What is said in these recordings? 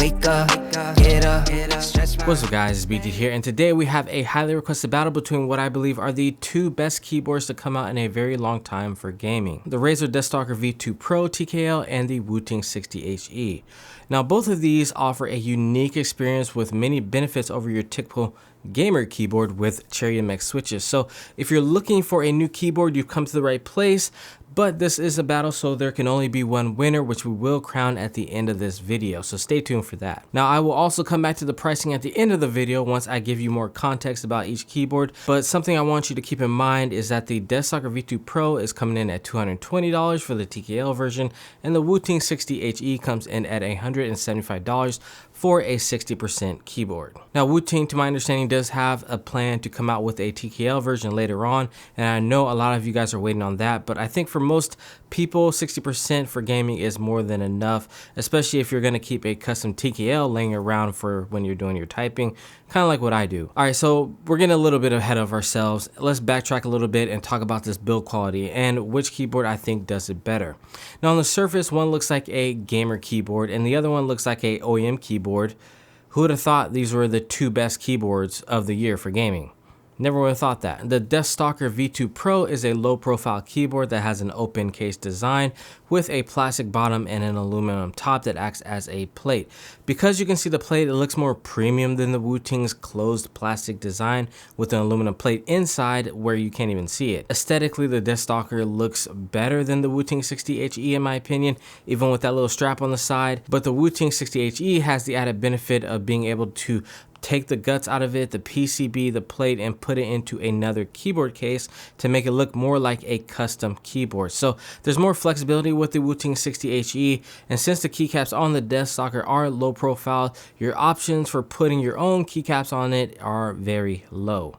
Wake up, get up, stretch my... What's up guys, it's BT here, and today we have a highly requested battle between what I believe are the two best keyboards to come out in a very long time for gaming. The Razer Deathstalker V2 Pro TKL and the Wooting 60HE. Now both of these offer a unique experience with many benefits over your typical gamer keyboard with Cherry MX switches. So if you're looking for a new keyboard, you've come to the right place. But this is a battle, so there can only be one winner, which we will crown at the end of this video, so stay tuned for that. Now I will also come back to the pricing at the end of the video once I give you more context about each keyboard, but something I want you to keep in mind is that the Deathstalker V2 Pro is coming in at $220 for the TKL version, and the Wooting 60HE comes in at $175 for a 60% keyboard. Now Wooting, to my understanding, does have a plan to come out with a TKL version later on, and I know a lot of you guys are waiting on that, but I think for most people 60% for gaming is more than enough, especially if you're going to keep a custom TKL laying around for when you're doing your typing, kind of like what I do. Alright, so we're getting a little bit ahead of ourselves. Let's backtrack a little bit and talk about this build quality and which keyboard I think does it better. Now on the surface, one looks like a gamer keyboard and the other one looks like a OEM keyboard. Who would have thought these were the two best keyboards of the year for gaming? Never would have thought that. The Deathstalker V2 Pro is a low profile keyboard that has an open case design with a plastic bottom and an aluminum top that acts as a plate. Because you can see the plate, it looks more premium than the Wooting's closed plastic design with an aluminum plate inside where you can't even see it. Aesthetically, the Deathstalker looks better than the Wooting 60HE in my opinion, even with that little strap on the side. But the Wooting 60HE has the added benefit of being able to take the guts out of it, the PCB, the plate, and put it into another keyboard case to make it look more like a custom keyboard. So there's more flexibility with the Wooting 60HE, and since the keycaps on the Deathstalker are low profile, your options for putting your own keycaps on it are very low.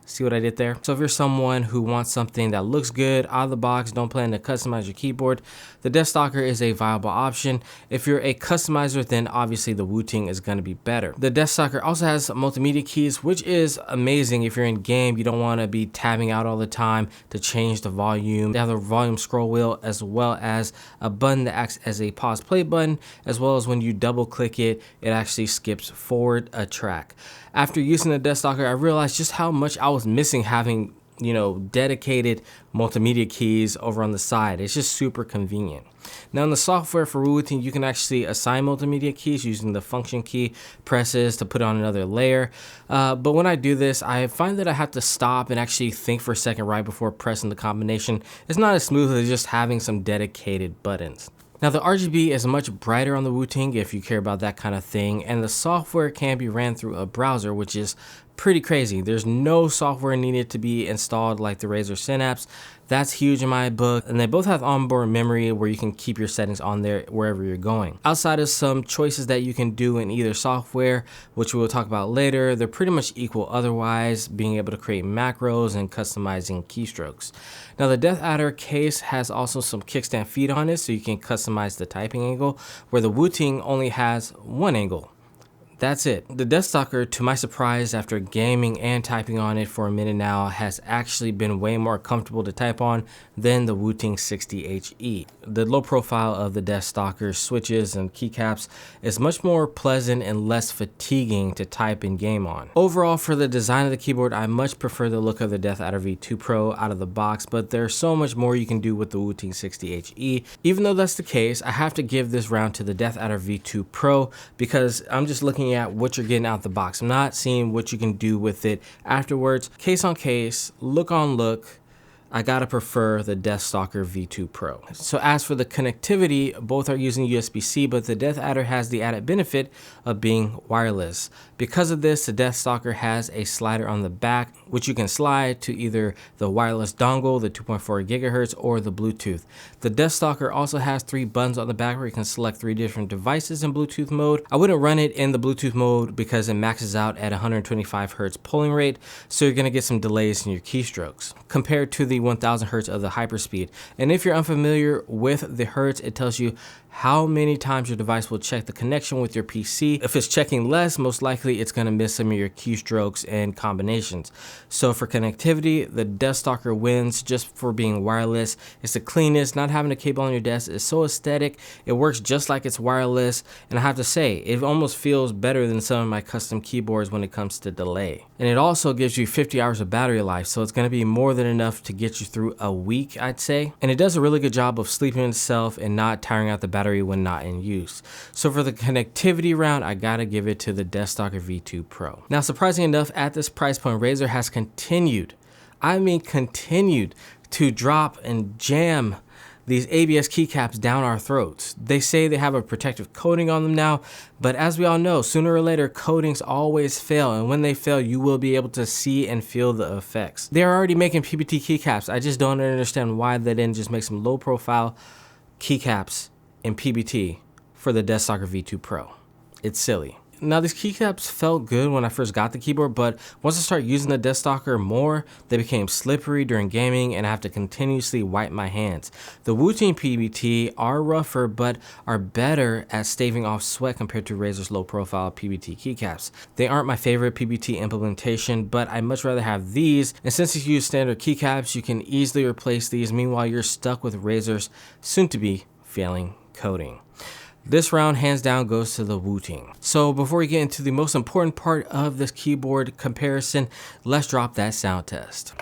See what I did there? So if you're someone who wants something that looks good out of the box, don't plan to customize your keyboard, the Deathstalker is a viable option. If you're a customizer, then obviously the Wooting is going to be better. The Deathstalker also has multimedia keys, which is amazing if you're in game. You don't want to be tabbing out all the time to change the volume. They have the volume scroll wheel as well as a button that acts as a pause play button, as well as when you double click it, it actually skips forward a track. After using the Deathstalker, I realized just how much I was missing having, dedicated multimedia keys over on the side. It's just super convenient. Now in the software for Wooting, you can actually assign multimedia keys using the function key presses to put on another layer. But when I do this, I find that I have to stop and actually think for a second right before pressing the combination. It's not as smooth as just having some dedicated buttons. Now the RGB is much brighter on the Wooting if you care about that kind of thing, and the software can be ran through a browser, which is pretty crazy. There's no software needed to be installed like the Razer Synapse. That's huge in my book, and they both have onboard memory where you can keep your settings on there wherever you're going. Outside of some choices that you can do in either software, which we will talk about later, they're pretty much equal otherwise, being able to create macros and customizing keystrokes. Now the Death Adder case has also some kickstand feet on it, so you can customize the typing angle, where the Wooting only has one angle. That's it. The Deathstalker, to my surprise, after gaming and typing on it for a minute now, has actually been way more comfortable to type on than the Wooting 60HE. The low profile of the Deathstalker switches and keycaps is much more pleasant and less fatiguing to type and game on. Overall, for the design of the keyboard, I much prefer the look of the Death Adder V2 Pro out of the box, but there's so much more you can do with the Wooting 60HE. Even though that's the case, I have to give this round to the Death Adder V2 Pro because I'm just looking at what you're getting out the box. I'm not seeing what you can do with it afterwards. Case on case, look on look, I gotta prefer the Deathstalker V2 Pro. So as for the connectivity, both are using USB-C, but the Death Adder has the added benefit of being wireless. Because of this, the Deathstalker has a slider on the back, which you can slide to either the wireless dongle, the 2.4 gigahertz, or the Bluetooth. The Deathstalker also has 3 buttons on the back where you can select 3 different devices in Bluetooth mode. I wouldn't run it in the Bluetooth mode because it maxes out at 125 hertz polling rate, so you're gonna get some delays in your keystrokes compared to the 1000 hertz of the hyperspeed. And if you're unfamiliar with the hertz, it tells you how many times your device will check the connection with your PC. If it's checking less, most likely it's gonna miss some of your keystrokes and combinations. So for connectivity, the Deathstalker wins just for being wireless. It's the cleanest, not having a cable on your desk is so aesthetic. It works just like it's wireless, and I have to say, it almost feels better than some of my custom keyboards when it comes to delay. And it also gives you 50 hours of battery life, so it's gonna be more than enough to get you through a week, I'd say. And it does a really good job of sleeping itself and not tiring out the battery when not in use. So for the connectivity round, I gotta give it to the Deathstalker V2 Pro. Now, surprising enough, at this price point, Razer has continued, I mean continued, to drop and jam these ABS keycaps down our throats. They say they have a protective coating on them now, but as we all know, sooner or later, coatings always fail, and when they fail, you will be able to see and feel the effects. They're already making PBT keycaps. I just don't understand why they didn't just make some low profile keycaps in PBT for the Deathstalker V2 Pro. It's silly. Now, these keycaps felt good when I first got the keyboard, but once I started using the Deathstalker more, they became slippery during gaming and I have to continuously wipe my hands. The Wooting PBT are rougher, but are better at staving off sweat compared to Razer's low profile PBT keycaps. They aren't my favorite PBT implementation, but I'd much rather have these. And since you use standard keycaps, you can easily replace these. Meanwhile, you're stuck with Razer's soon to be failing coating. This round, hands down, goes to the Wooting. So before we get into the most important part of this keyboard comparison, let's drop that sound test.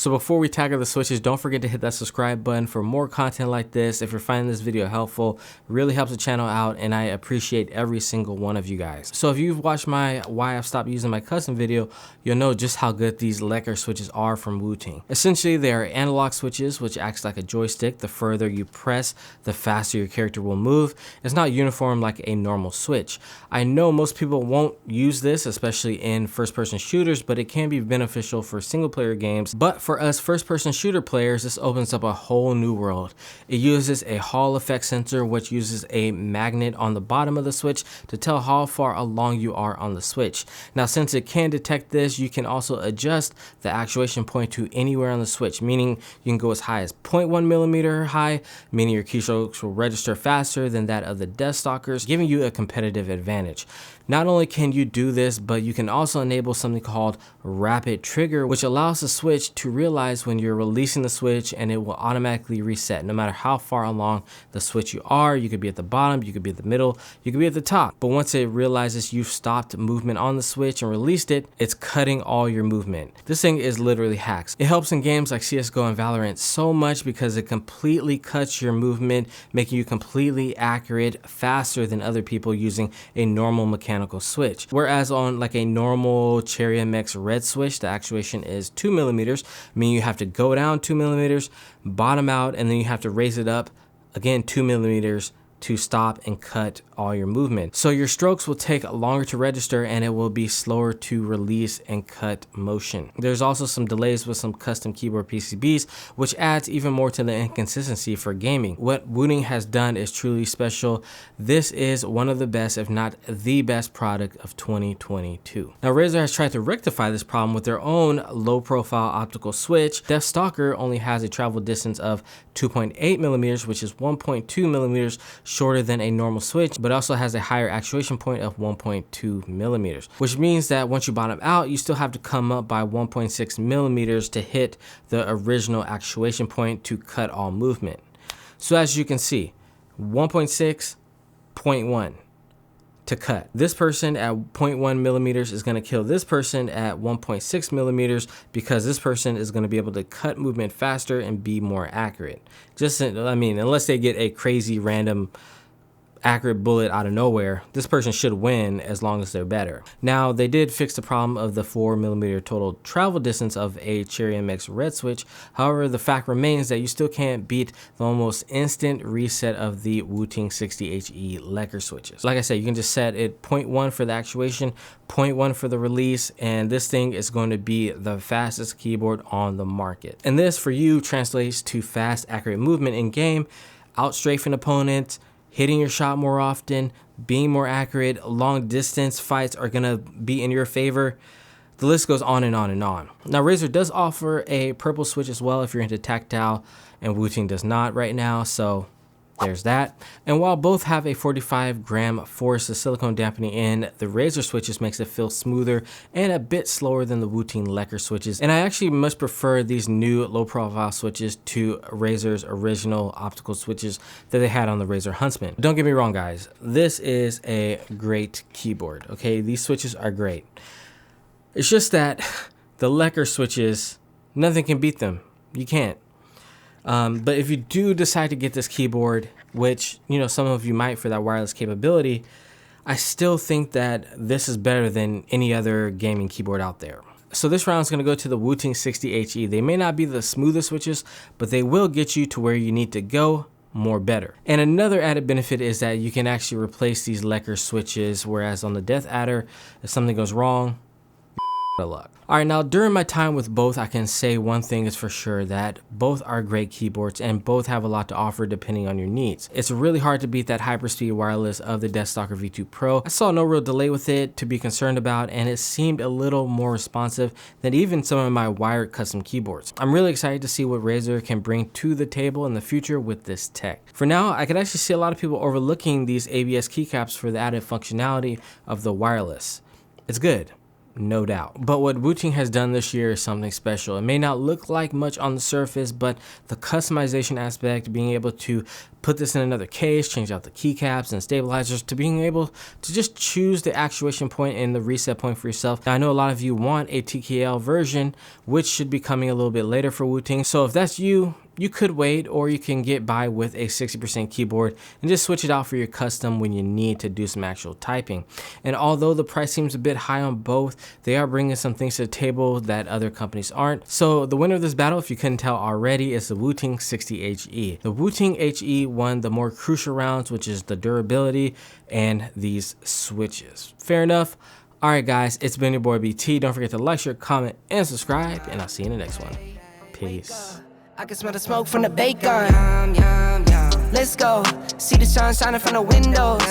So before we tackle the switches, don't forget to hit that subscribe button for more content like this. If you're finding this video helpful, it really helps the channel out, and I appreciate every single one of you guys. So if you've watched my why I've stopped using my custom video, you'll know just how good these Lecker switches are from Wooting. Essentially, they are analog switches, which acts like a joystick. The further you press, the faster your character will move. It's not uniform like a normal switch. I know most people won't use this, especially in first-person shooters, but it can be beneficial for single-player games. But for us first-person shooter players, this opens up a whole new world. It uses a Hall effect sensor, which uses a magnet on the bottom of the switch to tell how far along you are on the switch. Now, since it can detect this, you can also adjust the actuation point to anywhere on the switch, meaning you can go as high as 0.1 millimeter high, meaning your keystrokes will register faster than that of the Deathstalkers, giving you a competitive advantage. Not only can you do this, but you can also enable something called rapid trigger, which allows the switch to realize when you're releasing the switch, and it will automatically reset no matter how far along the switch you are. You could be at the bottom, you could be at the middle, you could be at the top. But once it realizes you've stopped movement on the switch and released it, it's cutting all your movement. This thing is literally hacks. It helps in games like CSGO and Valorant so much because it completely cuts your movement, making you completely accurate faster than other people using a normal mechanical switch. Whereas on like a normal Cherry MX red switch, the actuation is 2 millimeters, meaning you have to go down 2 millimeters, bottom out, and then you have to raise it up again 2 millimeters to stop and cut all your movement. So your strokes will take longer to register, and it will be slower to release and cut motion. There's also some delays with some custom keyboard PCBs, which adds even more to the inconsistency for gaming. What Wooting has done is truly special. This is one of the best, if not the best product of 2022. Now, Razer has tried to rectify this problem with their own low profile optical switch. Deathstalker only has a travel distance of 2.8 millimeters, which is 1.2 millimeters shorter than a normal switch, but also has a higher actuation point of 1.2 millimeters, which means that once you bottom out, you still have to come up by 1.6 millimeters to hit the original actuation point to cut all movement. So as you can see, 1.6, 0.1 to cut. This person at 0.1 millimeters is going to kill this person at 1.6 millimeters because this person is going to be able to cut movement faster and be more accurate. Just, I mean, unless they get a crazy random accurate bullet out of nowhere, this person should win as long as they're better. Now, they did fix the problem of the 4 millimeter total travel distance of a Cherry MX red switch. However, the fact remains that you still can't beat the almost instant reset of the Wooting 60HE Lecker switches. Like I said, you can just set it 0.1 for the actuation, 0.1 for the release, and this thing is going to be the fastest keyboard on the market. And this for you translates to fast, accurate movement in game, outstrafing opponents, hitting your shot more often, being more accurate. Long distance fights are gonna be in your favor. The list goes on and on and on. Now, Razer does offer a purple switch as well if you're into tactile, and Wooting does not right now, so there's that. And while both have a 45 gram force of silicone dampening in, the Razer switches makes it feel smoother and a bit slower than the Wooting Lecker switches. And I actually much prefer these new low profile switches to Razer's original optical switches that they had on the Razer Huntsman. Don't get me wrong, guys, this is a great keyboard, okay? These switches are great. It's just that the Lecker switches, nothing can beat them. You can't. But if you do decide to get this keyboard, which, you know, some of you might for that wireless capability, I still think that this is better than any other gaming keyboard out there. So this round is going to go to the Wooting 60HE. They may not be the smoothest switches, but they will get you to where you need to go more better. And another added benefit is that you can actually replace these Lecker switches, whereas on the Death Adder, if something goes wrong, luck. All right, now during my time with both, I can say one thing is for sure, that both are great keyboards and both have a lot to offer depending on your needs. It's really hard to beat that hyperspeed wireless of the Deathstalker V2 Pro. I saw no real delay with it to be concerned about, and it seemed a little more responsive than even some of my wired custom keyboards. I'm really excited to see what Razer can bring to the table in the future with this tech. For now, I could actually see a lot of people overlooking these ABS keycaps for the added functionality of the wireless. It's good, no doubt. But what Wooting has done this year is something special. It may not look like much on the surface, but the customization aspect, being able to put this in another case, change out the keycaps and stabilizers, to being able to just choose the actuation point and the reset point for yourself. Now, I know a lot of you want a TKL version, which should be coming a little bit later for Wooting. So if that's you, you could wait, or you can get by with a 60% keyboard and just switch it out for your custom when you need to do some actual typing. And although the price seems a bit high on both, they are bringing some things to the table that other companies aren't. So the winner of this battle, if you couldn't tell already, is the Wooting 60HE. The Wooting HE won the more crucial rounds, which is the durability and these switches. Fair enough. All right, guys, it's been your boy BT. Don't forget to like, share, comment, and subscribe, and I'll see you in the next one. Peace. I can smell the smoke from the bacon. Let's go. See the sun shining from the windows.